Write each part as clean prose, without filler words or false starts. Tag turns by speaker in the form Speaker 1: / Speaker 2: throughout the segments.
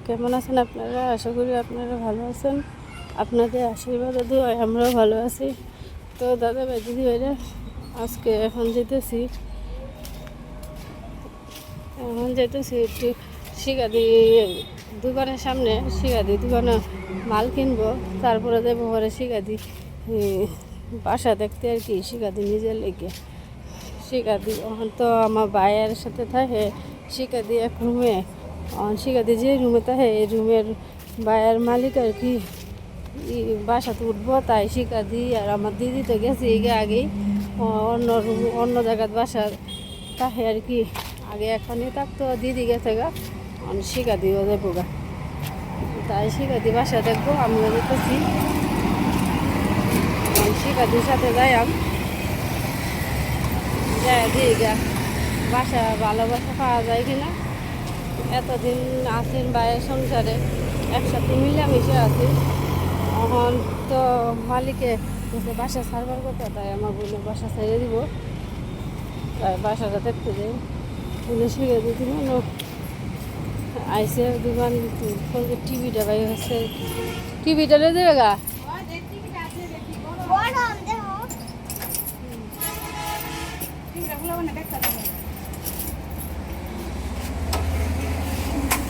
Speaker 1: কেমন আছেন আপনারা? আশা করি আপনারা ভালো আছেন। আপনাদের আশীর্বাদে দোয়ায় আমরাও ভালো আছি। তো দাদা ভাই দিদি ভাইরা আজকে এখন যেতেছি একটু শিকাদি দোকানের সামনে শিকাদি দোকানে মাল কিনবো, তারপরে যাবো পরে শিকাদি বাসা দেখতে আর কি। শিকাদি নিজের লেগে শিকাদি এখন তো আমার ভাইয়ের সাথে থাকে। শিকাদি এক রুমে শিকাদি যে রুমে থাকে এই রুমের ভাইয়ের মালিক আর কি বাসাতে উঠবো, তাই শিকাদি আর আমার দিদি তো গেছে আগেই অন্য জায়গার বাসা থাকে আর কি। আগে এখনই থাকতো, দিদি গেছে গা শিকাদিও যাবো গা, তাই শিকাদি বাসা দেখবো। আমিও যেতেছি শিকাদির সাথে যাই দিই গা বাসা ভালোবাসা পাওয়া যায় কিনা। এতদিন আছেন ভাইয়ের সংসারে একসাথে মিলামিশে আছি, এখন তো মালিকে বাসা ছাড়বার কথা, তাই আমার বোনের বাসা ছেড়ে দিব। তাই বাসাটা দেখতে যাই শিখে দিতে আইসে দোকান টিভিটা বাই হচ্ছে, টিভিটা রে দেবে গা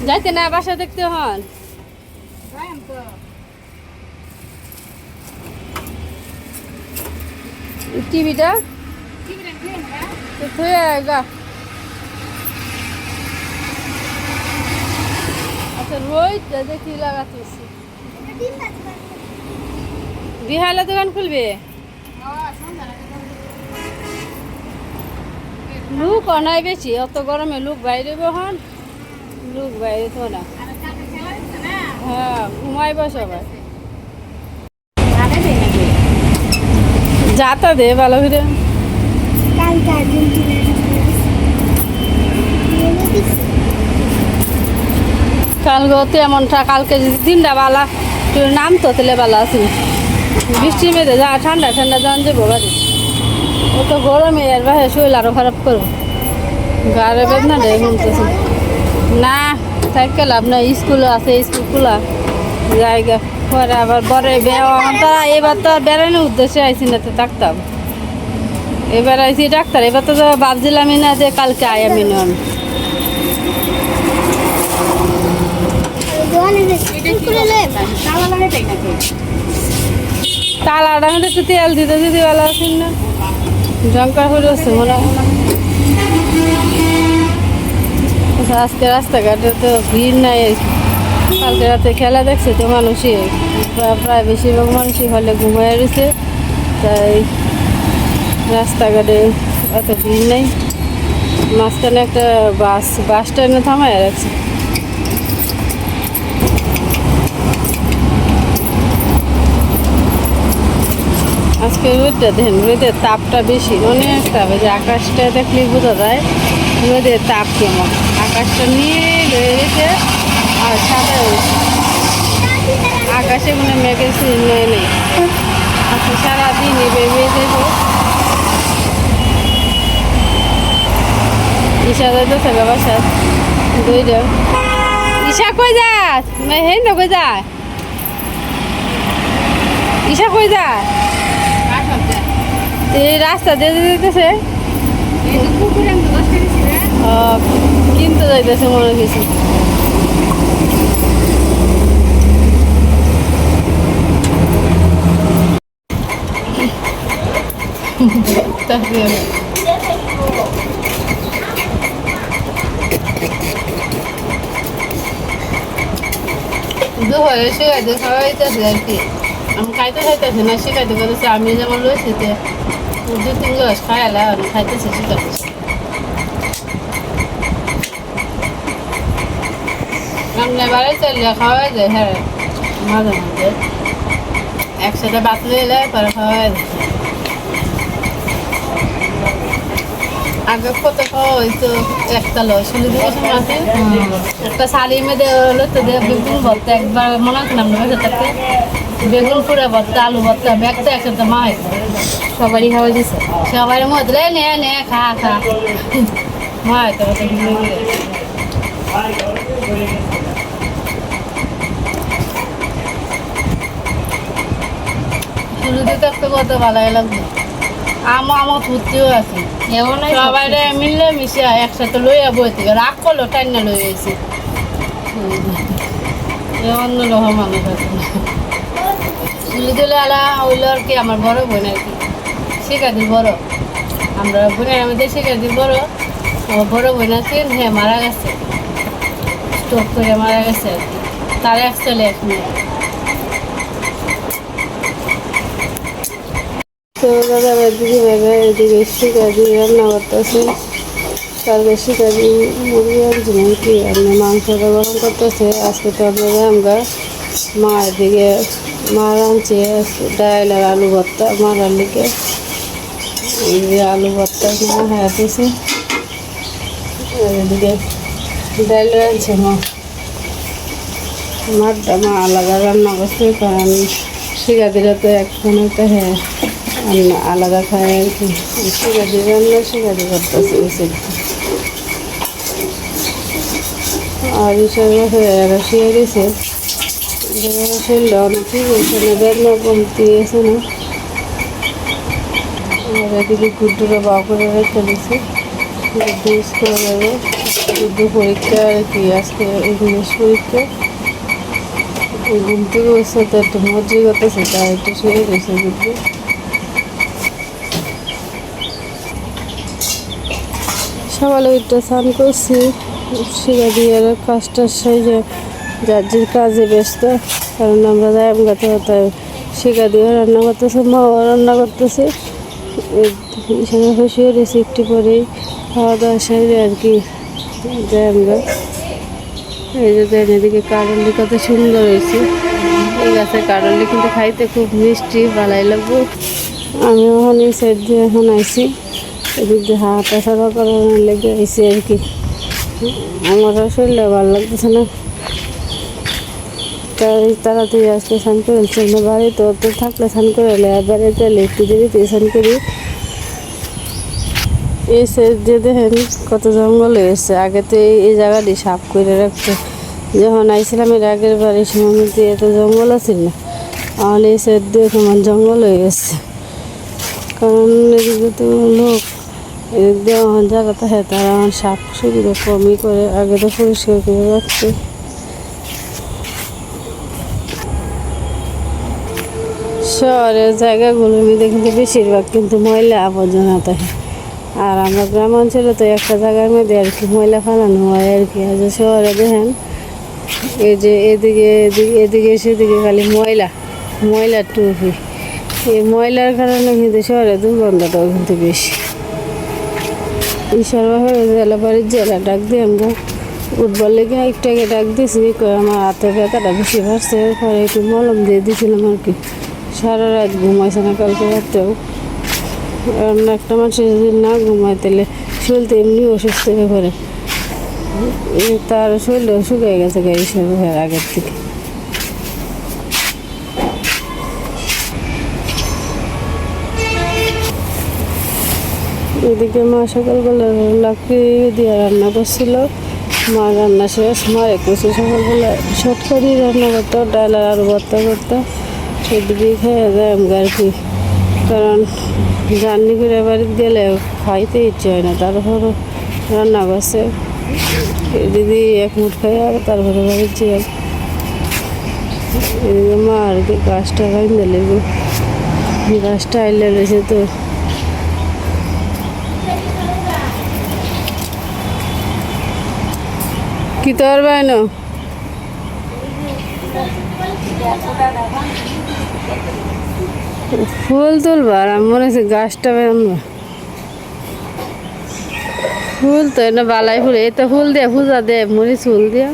Speaker 1: যাইতে না বাসা দেখতে হন টিভিটা গা। আচ্ছা রোহিতটা দেখি লাগাতেছি, বিহালে দোকান খুলবে। লুক অনাই বেশি, অত গরমে লুক বাইরে হন, লুক বাইরে তো না। হ্যাঁ ঘুমাইব সবাই, যাতা দে ভালো করে। কালকে এমনটা, কালকে যদি দিনটা বালা নাম তো তেলে বালা আছে, বৃষ্টি মেয়েদের যা ঠান্ডা ঠান্ডা যান যাবো বাড়ি। ও তো গরমে এর বাহে শরীর আরো খারাপ করো, গাড়ে বেদনা দেয় ঘুমতেছে না। থাকতে লাভ না, স্কুল আছে, স্কুল খোলা জায়গা পরে আবার বড় তারা এবার তো আর বেড়ানোর উদ্দেশ্যে আইসি না, তো থাকতাম। এবার আইসি ডাক্তার, এবার তো ভাবছিলামই না যে কালকে আই আমি না। তালাটা মধ্যে একটু তেল দিতে যদি ভালো আছেন না, জঙ্কা করে হচ্ছে মনে হয়। আজকে রাস্তাঘাটে তো ভিড় নাই, কালকে রাতে খেলা দেখছে তো মানুষই প্রায় বেশিরভাগ মানুষই হলে ঘুমায় রয়েছে, তাই রাস্তাঘাটে এত ভিড় নেই। মাঝখানে একটা বাস স্ট্যান্ডে থামায় রাখছে। আজকে রোদটা দেখেন, রোদের তাপটা বেশি, অনেক তাপ। যে আকাশটা দেখলে বোঝা যায় রোদের তাপ কেমন। আকাশটা নিয়ে রয়েছে আর সাদা রয়েছে, আকাশে মানে মেঘের চিহ্ন নেই। আজকে সারাদিন বেরিয়ে যাবো। ঈশা যাইতে থাকে বাসার দুইটা। ঈশা কই যাস? হেন না কই যায়? ঈশা কই যায়? এই রাস্তা দিয়ে যেতেছে, কিনতে যাইতেছে মনে কিছু। দুপুরে শিখাইতে খাওয়াইতেছে আর কি, আমি খাইতে খাইতেছি না, শিখাইতে করতেছি। আমি যেমন রয়েছি যে 2-3 গ্লাস খাইলে আমি খাইতেছি, শিখাইতেছি। আমরা বাড়ি চাইলে খাওয়াই যায়, হ্যাঁ মাঝে মাঝে একসাথে বাতলে এলে পরে খাওয়াই যায়। আগে কত খাওয়া হইতো, একটা লয় 16 মাসে একটা শাড়ি মেয়েদের হলো তো বেগুন ভর্তা, একবার মনে আছে না আমরা বেঁচে থাকতে বেগুন পুরা ভর্তা, আলু ভর্তা, ব্যাগটা একসাথে মা সবারই খাওয়া দিচ্ছে। সবাই মধ্যে নে নে খা খা মা হয়তো থাকতে কত ভালো লাগবে। আমার ফুর্তিও আছে সবাই মিললে মিশে একসাথে লইয়া বই থেকে রাগ করলো টাইনা লই গেছে অন্যরকম মানুষ আছে তুলে তুলে আলা হইলো আর কি আমার বড় বোন আর কি শিখাদির বড় আমরা বোনের আমাদের শিখাদির বড় আমার বড় বোন আছে হ্যাঁ মারা গেছে স্ট্রোক করে মারা গেছে আর কি তার এক ছেলে এক মেয়ে তো দাদা দিদি ভাইরা এদিকে শিখাদি রান্না করতেছে কালকে শিখাদি মুরগি আনছিলেন কি আপনি মাংসটা গরম করতেছে আজকে তো আপনারা আমরা মা এদিকে মা রাঁধছে ডাল আর আলু ভর্তা মারার লিগে আলু ভর্তা মা হাঁটেছে এদিকে ডাল রাঁধছে মারটা মা আলাদা রান্না করছে কারণ শিখাদিরা তো একখানে তো হ্যাঁ আলাদা খায় আর কি শিখাদি রান্না শিখাদি করতেছে বেশি আর এরা শিয়ে গেছে শরীরটা অনেক ঠিক হয়েছে না বেদনা কমতি আছে না আর এদিকে গুড্ডুরা বা করে রেখে দিয়েছে গুড্ডু স্কুলে যাবে গুড্ডু পরীক্ষা আর কি আজকে ইংলিশ পরীক্ষা ঘুম থেকে বসে তো একটু মজি করতেছে তাই একটু শুয়ে গেছে গুড্ডু সকালে একটু স্নান করছি শিখা দিয়ে কাজটা সাইজে যার যে কাজে ব্যস্ত কারণ আমরা যাই গাতে হতে শিখা দিয়ে রান্না করতেছে মাও রান্না করতেছে এখানে বসিয়ে দিয়েছি একটু পরেই খাওয়া দাওয়া সাইজে আর কি যাই আমরা এই যে দেন এদিকে কারলি কত সুন্দর হয়েছে এই গাছের কারলি কিন্তু খাইতে খুব মিষ্টি ভালোই লাগবে আমি ওখানে এই সাইড দিয়ে এখন আইছি এদিক দিয়ে হাঁটা ছাড়া করানোর লেগে আইসি আর কি আমার শরীরটা ভালো লাগতেছে না তাই তাড়াতাড়ি আজকে স্নান করে না বাড়িতে তো থাকলে স্নান করে এলে আর বাড়িতে এলে একটু দেরিতে স্নান করি এই সাইড দিয়ে দেখেন কত জঙ্গল হয়েছে আগে তো এই জায়গাটি সাফ করে রাখতো যখন আইছিলাম এর আগের বাড়ির সময় এত জঙ্গল আছিল না আর এই সাইড দিয়ে তোমার জঙ্গল হয়ে গেছে কারণ এদিকে তো লোক এদিক দিয়ে আমার জায়গা থাকে তারা আমার সাপ সুবিধা কমই করে আগে তো পরিষ্কার করে রাখছে শহরের জায়গাগুলোর মধ্যে কিন্তু বেশিরভাগ কিন্তু ময়লা আবর্জনা থাকে আর আমরা গ্রাম অঞ্চলে তো একটা জায়গার মধ্যে আর কি ময়লা ফেলানো হয় আর কি আর শহরে দেখেন এই যে এদিকে এদিকে সেদিকে খালি ময়লার টুপি এই ময়লার কারণে কিন্তু শহরে দুর্গন্ধটাও কিন্তু বেশি ঈশ্বরভাবে জেলা বাড়ির জেলা ডাক দিয়ে আমরা উঠবার লেগে একটু আগে ডাক দিয়েছি আমার হাতে ব্যথাটা বেশি বাড়ছে পরে একটু মলম দিয়ে দিয়েছিলাম আর কি সারা রাত ঘুমাইছে না কালকে রাতেও কারণ একটা মানুষের যদি না ঘুমায় তাহলে শরীরটা এমনি অসুস্থ হয়ে পড়ে তার শরীরটাও শুকিয়ে গেছে ঈশ্বর আগের থেকে এদিকে মা সকালবেলা লাকড়ি দিয়ে রান্না করছিল মা রান্না শেষ মারে কষে সকালবেলা শর্ট করে রান্না করতো ডাল আর আলু ভর্তা করতো সেদিকে খেয়ে যায় আর কি কারণ জার্নি করে বাড়িতে গেলে খাইতে ইচ্ছে হয় না তারপরও রান্না করছে দিদি এক মুঠ খাই আর তারপরে বাড়িতে যাই এদিকে মা আর কি গাছটা বাইন্দে লেগে গাছটা আইলে রয়েছে তো কি তোর বাইনো ফুল তুলবার আমি মনে হচ্ছে গাছটা বানবা ফুল তো না বালাই ফুল এই তো ফুল দিয়া পূজা দে মরিচ ফুল দিয়া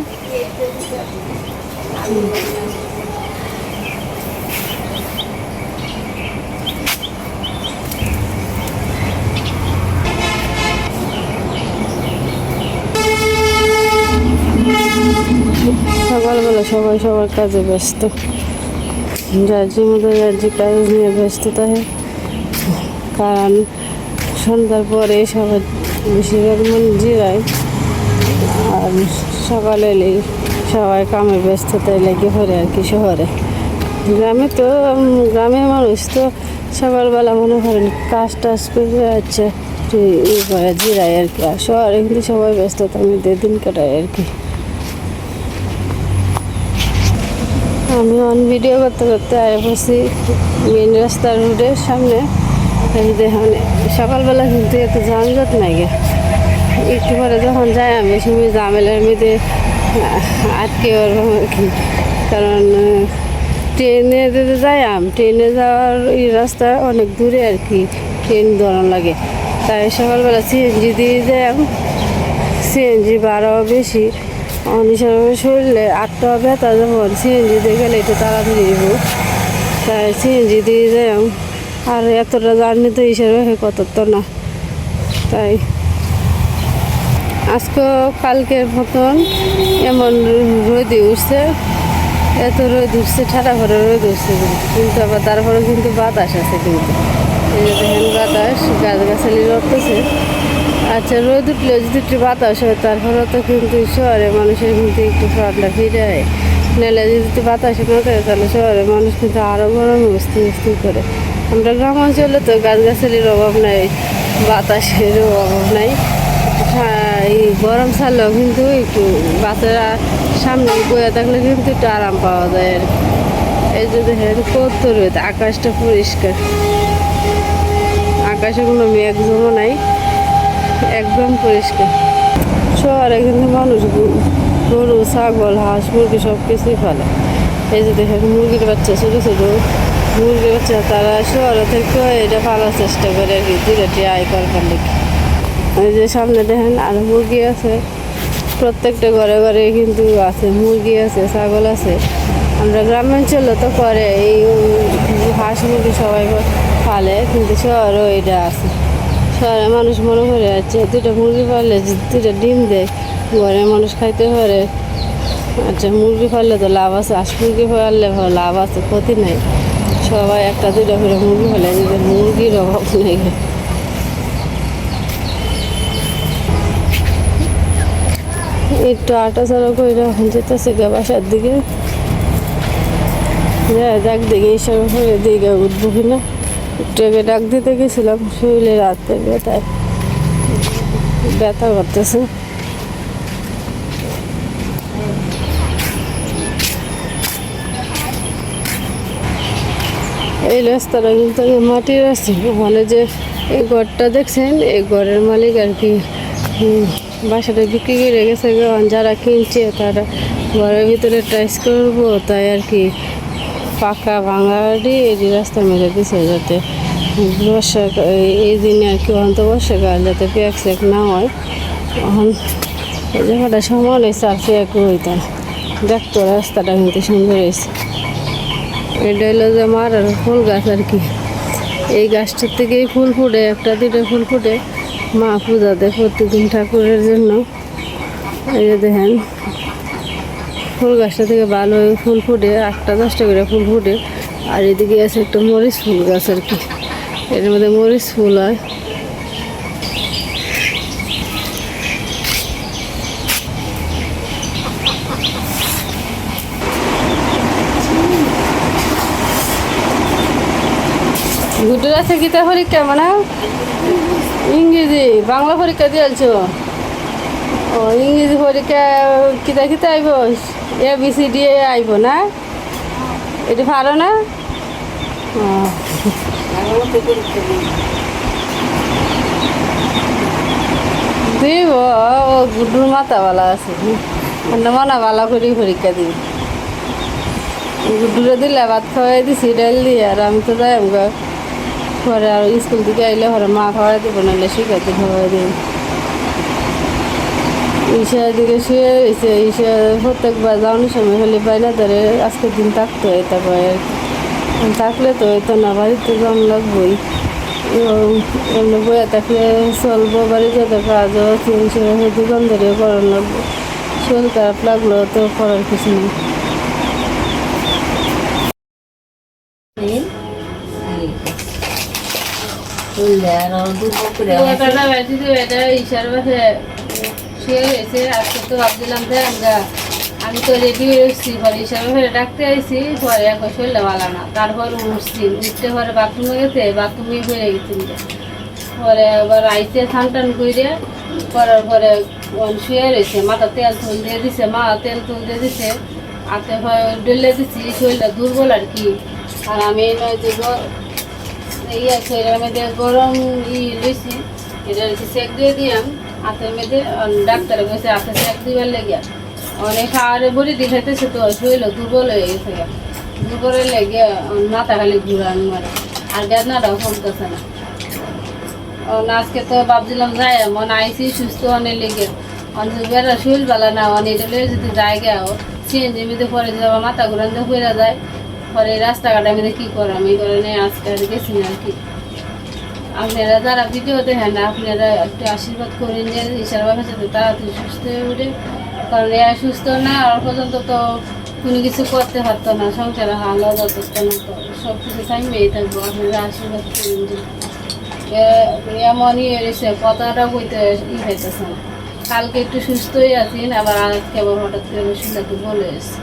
Speaker 1: সকালবেলা সবাই সবার কাজে ব্যস্ত যার যে মতো যার যে কাজ নিয়ে ব্যস্ত থাকে কারণ সন্ধ্যার পরে সবাই বেশিরভাগ মনে জিরায় আর সকালে এলেই সবাই কামে ব্যস্ততায় লেগে পড়ে আর কি শহরে গ্রামে তো গ্রামের মানুষ তো সকালবেলা মনে করেন কাজ টাজ করে যাচ্ছে একটু করে জিরাই আর কি। আর শহরে কিন্তু সবাই ব্যস্ততার মধ্যে দিন কাটায় আর কি। আমি অন ভিডিও করতে করতে আয় বসি মেন রাস্তার রোডের সামনে। দেখুন সকালবেলা কিন্তু এত যানজট নাই গে। একটু পরে যখন যাই আমি সময় জামেলার মধ্যে আটকে ওরকম আর কি। কারণ ট্রেনে যেতে যাই ট্রেনে যাওয়ার এই রাস্তা অনেক দূরে আর কি, ট্রেন ধরন লাগে। তাই সকালবেলা সিএনজি দিয়ে যাই। সিএনজি ভাড়াও বেশি, অনিসারে শরীরে 8 টাকা ব্যথা, যখন সিএনজি দিয়ে গেলে একটু তাড়াতাড়ি দিব, তাই সিএনজি দিয়ে যাই। আর এতটা জার্নি তো হিসাবে কত তো না। তাই আজকে কালকের মতন এমন রোদ উঠছে, এত রোদ উঠছে, ঠাটা ভরে রোদ উঠছে কিন্তু আবার তারপরে কিন্তু বাতাস আছে। কিন্তু এই যে দেখেন বাতাস, গাছগাছালি রড়তেছে। আচ্ছা, রোদ উঠলে যদি একটু বাতাস হয় তারপরে তো কিন্তু শহরে মানুষের কিন্তু একটু ঠান্ডা ফিরে হয়। নাহলে যদি বাতাসে না থাকে তাহলে শহরে মানুষ কিন্তু আরও গরমে অস্থির করে। আমরা গ্রাম অঞ্চলে তো গাছগাছালির অভাব নাই, বাতাসেরও অভাব নাই। এই গরম ছাড়লেও কিন্তু একটু বাচ্চারা সামনে বয়ে থাকলে কিন্তু একটু আরাম পাওয়া যায় আর কি। এই যে দেখেন কত রোদ, আকাশটা পরিষ্কার, আকাশে কোনো মেঘ জমা নাই, একদম পরিষ্কার। শহরে কিন্তু মানুষ গরু, ছাগল, হাঁস, মুরগি সব কিছুই ফেলে। এই যে দেখেন মুরগির বাচ্চা, ছোটো ছোটো মুরগির বাচ্চা, তারা শহরে থেকে এটা পালার চেষ্টা করে আর কি, দুটাটি আয় করবার লিখে। এই যে সামনে দেখেন আরো মুরগি আছে, প্রত্যেকটা ঘরে ঘরে কিন্তু আছে মুরগি আছে, ছাগল আছে। আমরা গ্রামাঞ্চলে তো করে এই হাঁস মুরগি সবাই পালে, কিন্তু শহরেও এটা আছে। শহরে মানুষ মনে করে আছে 2টা মুরগি পাললে 2টা ডিম দেয়, ঘরে মানুষ খাইতে পারে। আচ্ছা, মুরগি পাললে তো লাভ আছে, হাঁস মুরগি পাললে লাভ আছে, ক্ষতি নাই। সবাই 1-2টা করে মুরগি পালে, মুরগির অভাব নেই। একটু আটা চালা করে এখন যেতেছে গা বাসার দিকে। ডাক দেখে হিসাবে হয়ে দিকে উঠবো কিনা, ট্রেনে ডাক দিতে গেছিলাম, শরীরে রাতে ব্যথা করতেছে। এই রাস্তাটা কিন্তু মাটির রাস্তা। ওখানে যে এই ঘরটা দেখছেন, এই ঘরের মালিক আর কি বাসাটা বিক্রি করে গেছে। যারা কিনছে তারা ঘরের ভিতরে টাইস করবো, তাই আর কি পাকা ভাঙা দিয়ে এই রাস্তা মেরে দিছে, যাতে বর্ষাকাল এই দিনে আর কি অন্ত বর্ষাকাল যাতে প্যাক স্যাক না হয়। এখন এই জায়গাটা সমান হয়েছে, আর প্যাক হইতাম দেখতো। রাস্তাটা কিন্তু সুন্দর হয়েছে। এটা হলো যে আমার আর ফুল গাছ আর কি। এই গাছটার থেকেই ফুল ফুটে, 1-2টা ফুল ফুটে, মা পূজা দেয় প্রত্যেকদিন ঠাকুরের জন্য। এই যে দেখেন ফুল গাছটা থেকে ভালো ফুল ফুটে, 8-10টা করে ফুল ফুটে। আর এদিকে আছে একটা মরিচ ফুল গাছ আর কি, এর মধ্যে মরিচ ফুল হয়। গুড্ডুর আছে গীতা পরীক্ষা, মানে ইংরেজি বাংলা পরীক্ষা দিয়েছ? ও ইংরেজি পরীক্ষা কিতা আইব, ABCD আইব না? এটা ভালো না? দিব ও গুড্ডুর মাথাওয়ালা আছে, মনা ভালো করে পরীক্ষা দিই। গুড্ডুরে দিলে ভাত খাওয়াই দিছি ডাল দিয়ে, আর আমি তো যাই ঘরে। আর স্কুল থেকে আইলে ঘরে মা খাওয়াই দেবো, নাহলে শিখাতে খাওয়াই দেব। ঈশার দিকে শুয়ে রয়েছে, ঈশা প্রত্যেকবার যাওয়ানোর সময় হলে পাই না, ধরে আজকের দিন থাকতো এটা পায় আর কি। থাকলে তো হইতো না, বাড়িতে যাওয়ান লাগবোই। এমনি বইয়া থাকলে চলবো, বাড়িতে তো কাজও আছে, সেভাবে দোকানদারিও করার লাগবো। শরীর খারাপ লাগলো তো করার কিছু নেই। ঈশার বাসে শুয়ে রয়েছে। আজকে তো ভাবছিলাম যে আমরা আমি তো রেডি হয়ে এসেছি, পরে হিসাবে ফেলে ডাকতে আইসি, পরে এখন শরীরটা ভালো না, তারপর উঠছি, উঠতে পরে বাথরুমে গেছে, বাথরুমে ফেলে গেছি, পরে আবার আইসে স্নান টান করে করার পরে শুয়ে রয়েছে, মাথা তেল তুল দিয়ে দিছে, মা তেল তুল দিয়ে দিছে, হাতে ডলে দিচ্ছি, শরীরটা দুর্বল আর কি। আর আমি নয় যে আছে এটার মধ্যে গরম লইছি, এটা আর কি সেক দিয়ে দিলাম হাতের মধ্যে, ডাক্তারে গেছে হাতে সেক দিবার লেগে অনেক খাওয়ারে বড়ি দেখাইতেছে, তো শরীর দুর্বল হয়ে গেছে, দুর্বলের লেগে মাথা খালি ঘুরানো মারে, আর বেদনাটাও কমতেছে না। আজকে তো ভাবছিলাম যাই মনে আইসি সুস্থ অনেক লেগে, অনেক বেড়া শরীর ভালো না, অনেক যদি জায়গা সিএনজি মধ্যে পরে যদি আমার মাথা ঘুরান দিয়ে হয়ে যায়, পরে রাস্তাঘাটে আমি কী করে আমি করে নেই, আজকে আর গেছি না আর কি। আপনারা যারা ভিডিও দেখেন না, আপনারা একটু আশীর্বাদ করেন যে ঈশ্বর বাবার সাথে তাড়াতাড়ি সুস্থ হয়ে উঠে, কারণ এরা সুস্থ না আর পর্যন্ত তো কোনো কিছু করতে পারতো না, সংসারে হাল যথেষ্ট না, তো সব কিছু থাকবেই থাকবো। আপনারা আশীর্বাদ করেন যে এমনই এসে কথাটা বইতে খাইতেছে না, কালকে একটু সুস্থই আছেন, আবার আজকে আবার হঠাৎ করে শুনতে তো বলে এসে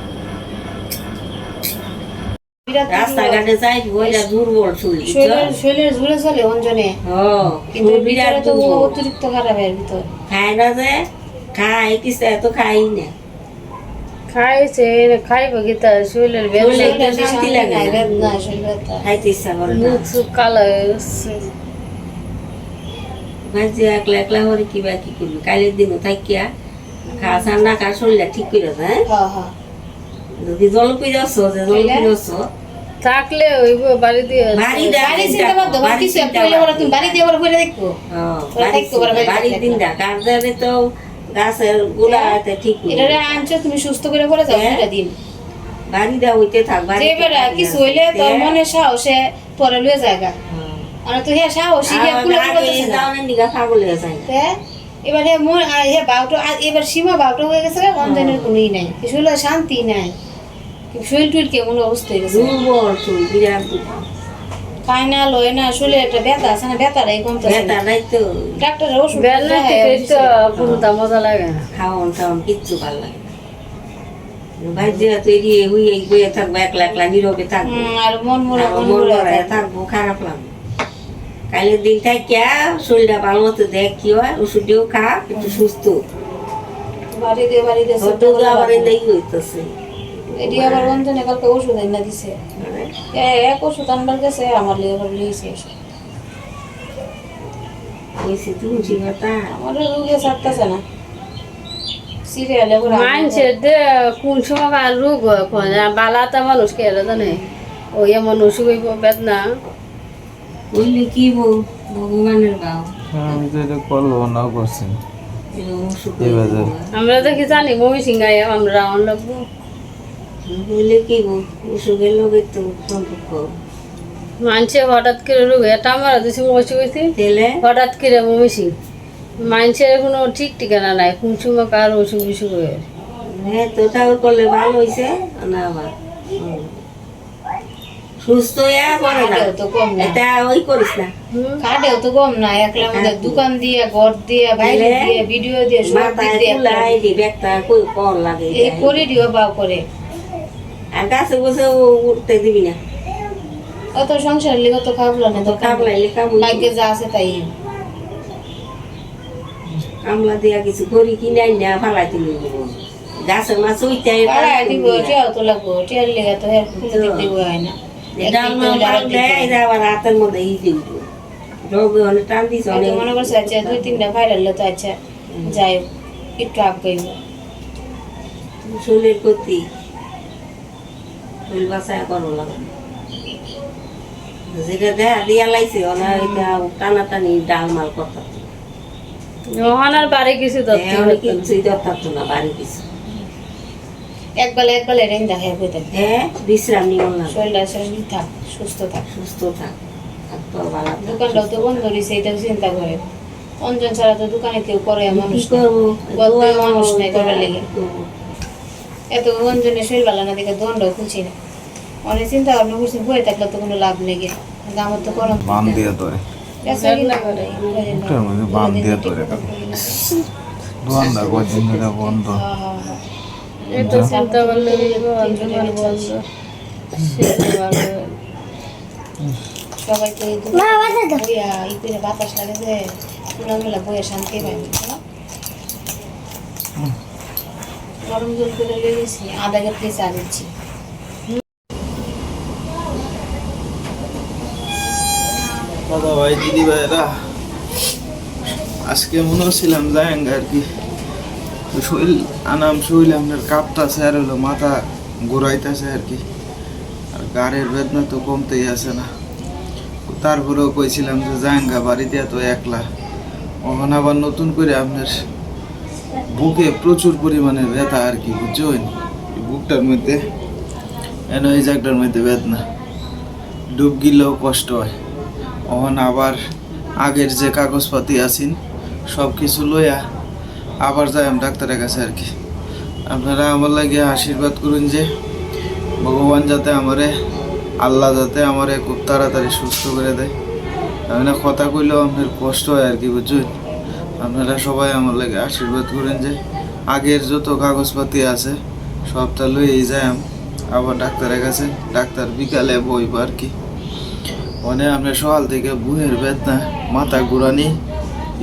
Speaker 2: রাস্তাঘাটে যাই বইলা দুর্বল
Speaker 3: শরীরের ঝুলে চলে অঞ্জনে, কিন্তু ভিতরে তো অতিরিক্ত খারাপ এর ভিতর।
Speaker 2: খায় না যে খাই কিছু এত খাই না,
Speaker 1: খাইছে খাইবো কি তার শরীরের
Speaker 2: শান্তি লাগে না, খাইতে ইচ্ছা করে না,
Speaker 1: মুখ চুখ কালো হয়ে গেছে।
Speaker 2: ভাজি একলা একলা হরে কিবা কি করবি, কালের দিনও থাকিয়া খাওয়া ছাড় না খাওয়া শরীরটা ঠিক করে দেয়। যদি জল পিরস যে জল পিরস
Speaker 1: থাকলে ওই বাড়ি দিয়ে
Speaker 2: বাড়ির দিন দা গার্জেনে তো গাছের গোড়া ঠিক
Speaker 3: আনছো তুমি সুস্থ করে করে যাও দিন
Speaker 2: বাড়ি দেওয়া হইতে থাক,
Speaker 3: কিছু হইলে তোর মনে সাহসে পরে লয়ে জায়গা তো হে সাহসী
Speaker 2: পাগল হয়ে যায়।
Speaker 3: এবারে মন হে বাউটো এবার সীমা বাউটো হয়ে গেছে, অঞ্জনের কোনোই নাই, শরীরে শান্তি নাই, শরীর টুইর কেমন অবস্থা হয়ে গেছে,
Speaker 2: দুর্বল তুই বিরাট
Speaker 3: খাই না লয় না, শরীরে একটা ব্যথা আছে না, ব্যথাটাই কমতেছে,
Speaker 2: ব্যথা নাই তো
Speaker 3: ডাক্তারের ওষুধ
Speaker 1: মজা লাগে না,
Speaker 2: খাওয়ান খাওয়ান কিচ্ছু ভালো লাগে ভাই যে তৈরি হয়ে বইয়ে থাকবো, একলা একলা নীরবে থাকবো,
Speaker 3: আর মন মরা
Speaker 2: থাকবো, খারাপ লাগবে। কালের দিন থাকিয়া শরীরটা ভালো মতো দেখ কি হয়, ওষুধটিও খা, একটু সুস্থ
Speaker 3: বাড়ি দিয়ে
Speaker 2: আবার এই হইতেছে।
Speaker 3: এটি আবার অঞ্জনে কালকে ওষুধ এনে দিছে, এক ওষুধ আনবার গেছে আমার লিয়ে আবার লিয়েছে আমার রোগে ছাড়তেছে না, সিরিয়ালে
Speaker 1: মানুষের কোন সময় রোগ হয় বালাটা মানুষ কে জানে, ওই এমন অসুখ হইব বেদনা
Speaker 2: বললি কি ভগবানের গাও,
Speaker 4: আমি তো এটা কল্পনা করছি।
Speaker 1: আমরা তো কি জানি মমি সিংহাই আমরা লাগবো,
Speaker 2: বললে কি অসুখের লোকের তো সম্পর্ক
Speaker 1: মানুষে হঠাৎ করে রোগ, এটা আমার দেশে অসুখ হয়েছে হঠাৎ করে মমি সিং, মানুষের কোনো ঠিক ঠিকানা নাই, কোন সময় কার অসুখ বিসুখ হয়ে।
Speaker 2: হ্যাঁ তো ঠাকুর করলে ভালো হয়েছে না, আবার সুস্থ পরে না
Speaker 3: তো কম না,
Speaker 2: এটা ওই করিস না,
Speaker 3: কাটেও তো কম না, একলা আমাদের দোকান দিয়ে ঘর দিয়ে বাইরে দিয়ে ভিডিও দিয়ে সব দিক দিয়ে
Speaker 2: ব্যাগটা কই কর লাগে
Speaker 3: এই করে দিও বাও করে,
Speaker 2: আর গাছে বসে উঠতে দিবি না,
Speaker 3: অত সংসার লিগে তো খাবলা না, তো
Speaker 2: কামলাইলে কামড়
Speaker 3: ভাগ্যে যা আছে তাই,
Speaker 2: কামলা দিয়া কিছু করি কিনাই না ফালাই দিবি, গাছের মাছ উইতে
Speaker 3: পাড়ায় দিব, টিয়াও তো লাগবো, টিয়ার লিগে তো হের দিক দিব হয় না,
Speaker 2: আবার রাতের মধ্যে টান দিস
Speaker 3: মনে করছে আচ্ছা 2-3টা ভাইরাল তো আচ্ছা যাই একটু আপ গাইব
Speaker 2: শরীরের ক্ষতি, শরীর বাসায় করো লাগে যেটা দেখা দিয়া লাইছে ওনা এটা টানাটানি ডালমাল কথা,
Speaker 1: ওখানার বাড়ি কিছু
Speaker 2: কিছুই দরকার না, বাড়ি কিছু
Speaker 3: একবেলা রেন দেখাই হয়ে থাকে,
Speaker 2: হ্যাঁ বিশ্রাম নিও না,
Speaker 3: শরীর থাক সুস্থ থাক,
Speaker 2: দোকানটাও
Speaker 3: তো বন্ধ দিছে, এটাও চিন্তা করে, অঞ্জন ছাড়া তো দোকানে কেউ করে মানুষ মানুষ নাই করার লেগে, এত অঞ্জনের শরীর ভালো না দেখে দণ্ডও খুঁজি না, অনেক চিন্তা ভাবনা করছি বই থাকলে তো কোনো লাভ নেই, আমার তো করম
Speaker 4: বান দিয়ে ধরে বান দিয়ে ধরে দোকানদার কদিন ধরে বন্ধ,
Speaker 1: এটা চিন্তা করলে তোমার বন্ধ সেটা ভালো।
Speaker 3: সবাই তো এই বইয়া ই করে বাতাস লাগে যে খোলামেলা বইয়া শান্তি পাই না। গরম জল করে লেগেছি, আধা ঘন্টা চা দিচ্ছি।
Speaker 4: দাদা ভাই দিদি ভাইরা আজকে মনে হচ্ছিলাম যায়ঙ্গা আর কি, তো শরীর আপনার কাঁপতাছে আর হলো মাথা ঘুরাইতেছে আর কি, আর গাড়ির বেদনা তো কমতেই আছে না। তারপরেও কইছিলাম যে যায়ঙ্গা বাড়িতে তো একলা, ওখানে আবার নতুন করে আপনার বুকে প্রচুর পরিমাণে ব্যথা আর কি, বুঝছেন? এই বুকটার মধ্যে এই জায়গাটার মধ্যে বেদনা, ডুব গিলেও কষ্ট হয়। ওখানে আবার আগের যে কাগজপাতি আছেন সব কিছু লইয়া আবার যাই আমি ডাক্তারের কাছে আর কি। আপনারা আমার লাগে আশীর্বাদ করুন যে ভগবান যাতে আমারে, আল্লাহ যাতে আমারে খুব তাড়াতাড়ি সুস্থ করে দেয়। আমি না কথা কইলেও আপনার কষ্ট হয় আর কি, বুঝছেন? আপনারা সবাই আমার লাগে আশীর্বাদ করেন যে আগের যত কাগজপাতি আছে সবটা লইয়েই যাই আবার ডাক্তারের কাছে। ডাক্তার বিকালে বইব আর কি। মানে আপনার সকাল থেকে বুহের বেদনা, মাথা ঘুরানি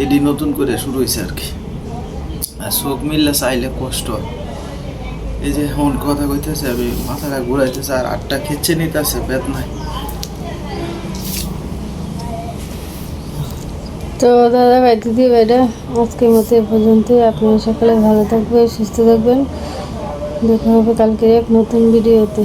Speaker 4: এটি নতুন করে শুরু হয়েছে আর কি। আর চোখ মিললে চাইলে কষ্ট হয়। এই যে এখন কথা কইতেছে আমি মাথাটা ঘুরাইতেছে আর আটটা খেচ্ছে নিতেছে বেদনায়।
Speaker 1: তো দাদা ভাই দিদি ভাইরা আজকের মতো এ পর্যন্তই। আপনারা সকালে ভালো থাকবেন, সুস্থ থাকবেন। দেখা হবে কালকে এক নতুন ভিডিওতে।